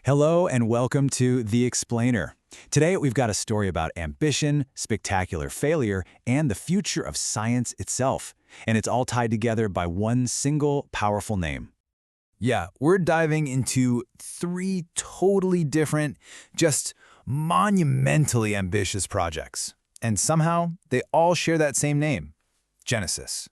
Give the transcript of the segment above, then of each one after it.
Hello and welcome to The Explainer. Today we've got a story about ambition, spectacular failure, and the future of science itself. And it's all tied together by one single powerful name. Yeah, we're diving into three totally different, just monumentally ambitious projects. And somehow they all share that same name, Genesis.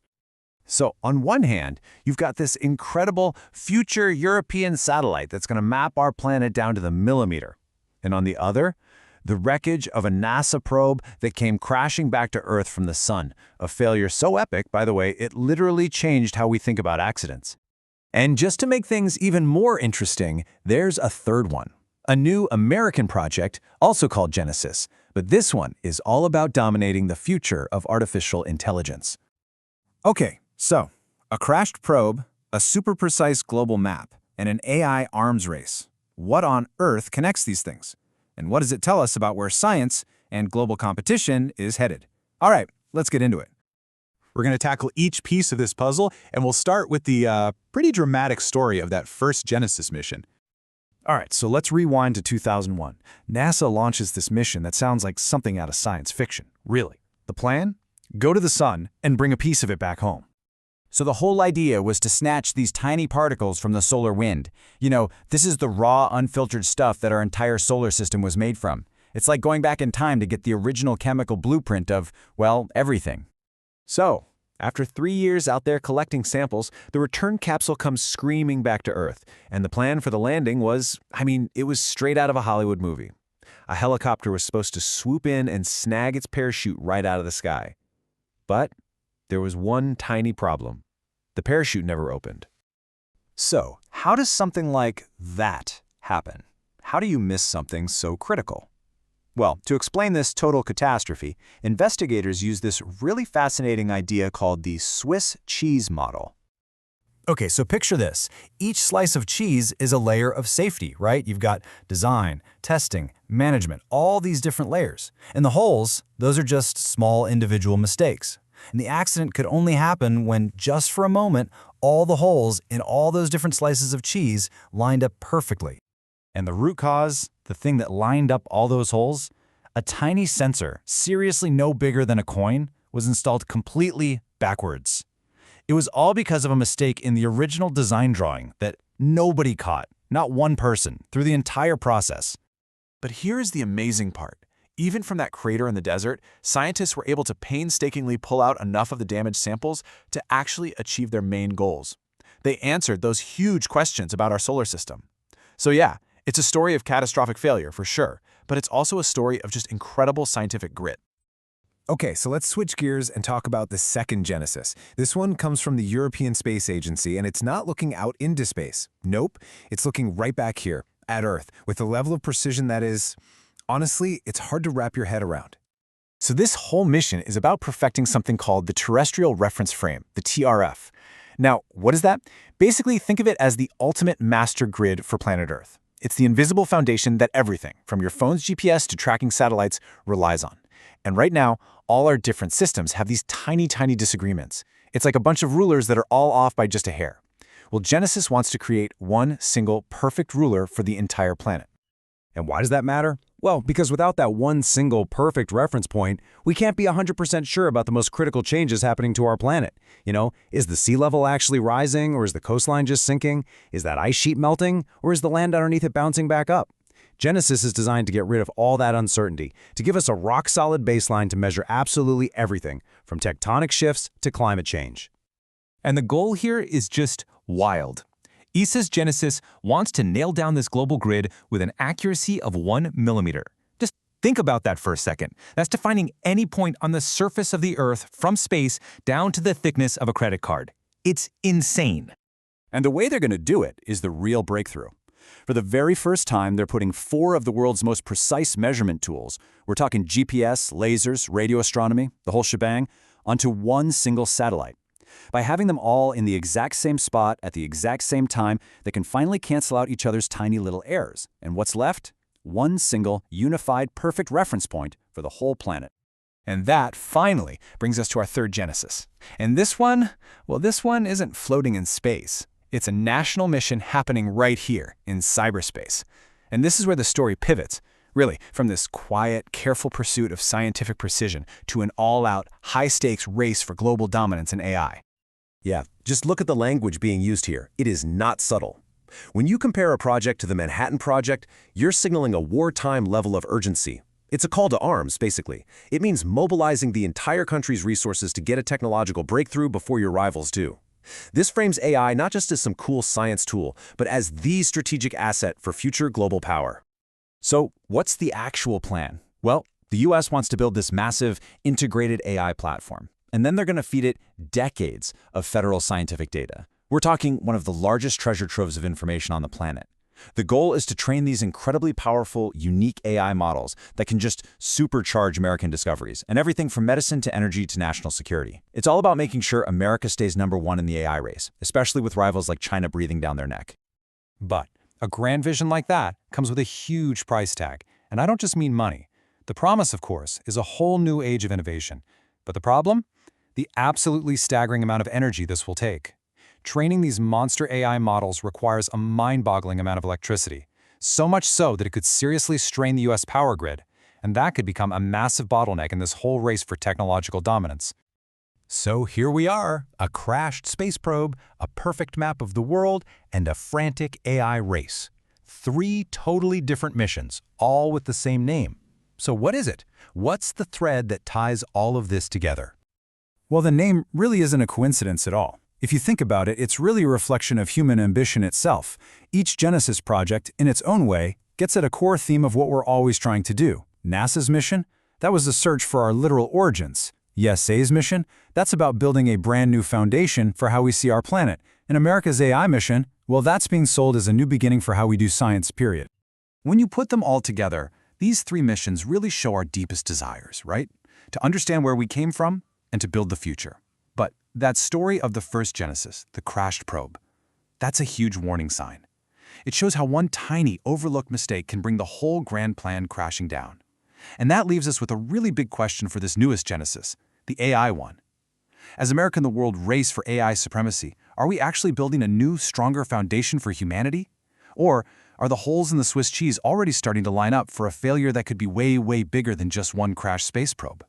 So on one hand, you've got this incredible future European satellite that's going to map our planet down to the millimeter. And on the other, the wreckage of a NASA probe that came crashing back to Earth from the sun, a failure so epic, by the way, it literally changed how we think about accidents. And just to make things even more interesting, there's a third one, a new American project, also called Genesis, but this one is all about dominating the future of artificial intelligence. Okay. So, a crashed probe, a super precise global map, and an AI arms race. What on earth connects these things? And what does it tell us about where science and global competition is headed? All right, let's get into it. We're going to tackle each piece of this puzzle, and we'll start with the pretty dramatic story of that first Genesis mission. All right, so let's rewind to 2001. NASA launches this mission that sounds like something out of science fiction. Really. The plan? Go to the sun and bring a piece of it back home. So the whole idea was to snatch these tiny particles from the solar wind. You know, this is the raw, unfiltered stuff that our entire solar system was made from. It's like going back in time to get the original chemical blueprint of, well, everything. So, after 3 years out there collecting samples, the return capsule comes screaming back to Earth. And the plan for the landing was, it was straight out of a Hollywood movie. A helicopter was supposed to swoop in and snag its parachute right out of the sky. But there was one tiny problem. The parachute never opened. So, how does something like that happen? How do you miss something so critical? Well, to explain this total catastrophe, investigators use this really fascinating idea called the Swiss cheese model. Okay, so picture this. Each slice of cheese is a layer of safety, right? You've got design, testing, management, all these different layers. And the holes, those are just small individual mistakes. And the accident could only happen when, just for a moment, all the holes in all those different slices of cheese lined up perfectly. And the root cause, the thing that lined up all those holes, a tiny sensor, seriously no bigger than a coin, was installed completely backwards. It was all because of a mistake in the original design drawing that nobody caught, not one person, through the entire process. But here's the amazing part. Even from that crater in the desert, scientists were able to painstakingly pull out enough of the damaged samples to actually achieve their main goals. They answered those huge questions about our solar system. So yeah, it's a story of catastrophic failure for sure, but it's also a story of just incredible scientific grit. Okay, so let's switch gears and talk about the second Genesis. This one comes from the European Space Agency, and it's not looking out into space. Nope, it's looking right back here, at Earth, with a level of precision that is, honestly, it's hard to wrap your head around. So this whole mission is about perfecting something called the Terrestrial Reference Frame, the TRF. Now, what is that? Basically, think of it as the ultimate master grid for planet Earth. It's the invisible foundation that everything, from your phone's GPS to tracking satellites, relies on. And right now, all our different systems have these tiny, tiny disagreements. It's like a bunch of rulers that are all off by just a hair. Well, Genesis wants to create one single perfect ruler for the entire planet. And why does that matter? Well, because without that one single perfect reference point, we can't be 100% sure about the most critical changes happening to our planet. You know, is the sea level actually rising, or is the coastline just sinking? Is that ice sheet melting, or is the land underneath it bouncing back up? Genesis is designed to get rid of all that uncertainty, to give us a rock-solid baseline to measure absolutely everything, from tectonic shifts to climate change. And the goal here is just wild. ESA's Genesis wants to nail down this global grid with an accuracy of 1 millimeter. Just think about that for a second. That's defining any point on the surface of the Earth from space down to the thickness of a credit card. It's insane. And the way they're going to do it is the real breakthrough. For the very first time, they're putting 4 of the world's most precise measurement tools, we're talking GPS, lasers, radio astronomy, the whole shebang, onto one single satellite. By having them all in the exact same spot at the exact same time, they can finally cancel out each other's tiny little errors. And what's left? One single, unified, perfect reference point for the whole planet. And that, finally, brings us to our third Genesis. And this one, well, this one isn't floating in space. It's a national mission happening right here in cyberspace. And this is where the story pivots, really, from this quiet, careful pursuit of scientific precision to an all-out, high-stakes race for global dominance in AI. Yeah, just look at the language being used here. It is not subtle. When you compare a project to the Manhattan Project, you're signaling a wartime level of urgency. It's a call to arms, basically. It means mobilizing the entire country's resources to get a technological breakthrough before your rivals do. This frames AI not just as some cool science tool, but as the strategic asset for future global power. So, what's the actual plan? Well, the US wants to build this massive, integrated AI platform, and then they're going to feed it decades of federal scientific data. We're talking one of the largest treasure troves of information on the planet. The goal is to train these incredibly powerful, unique AI models that can just supercharge American discoveries, and everything from medicine to energy to national security. It's all about making sure America stays #1 in the AI race, especially with rivals like China breathing down their neck. But a grand vision like that comes with a huge price tag, and I don't just mean money. The promise, of course, is a whole new age of innovation. But the problem? The absolutely staggering amount of energy this will take. Training these monster AI models requires a mind-boggling amount of electricity, so much so that it could seriously strain the US power grid, and that could become a massive bottleneck in this whole race for technological dominance. So here we are, a crashed space probe, a perfect map of the world, and a frantic AI race. 3 totally different missions, all with the same name. So what is it? What's the thread that ties all of this together? Well, the name really isn't a coincidence at all. If you think about it, it's really a reflection of human ambition itself. Each Genesis project, in its own way, gets at a core theme of what we're always trying to do. NASA's mission? That was the search for our literal origins. ESA's mission? That's about building a brand new foundation for how we see our planet. And America's AI mission? Well, that's being sold as a new beginning for how we do science, period. When you put them all together, these 3 missions really show our deepest desires, right? To understand where we came from and to build the future. But that story of the first Genesis, the crashed probe, that's a huge warning sign. It shows how one tiny, overlooked mistake can bring the whole grand plan crashing down. And that leaves us with a really big question for this newest Genesis, the AI one. As America and the world race for AI supremacy, are we actually building a new, stronger foundation for humanity? Or are the holes in the Swiss cheese already starting to line up for a failure that could be way, way bigger than just one crashed space probe?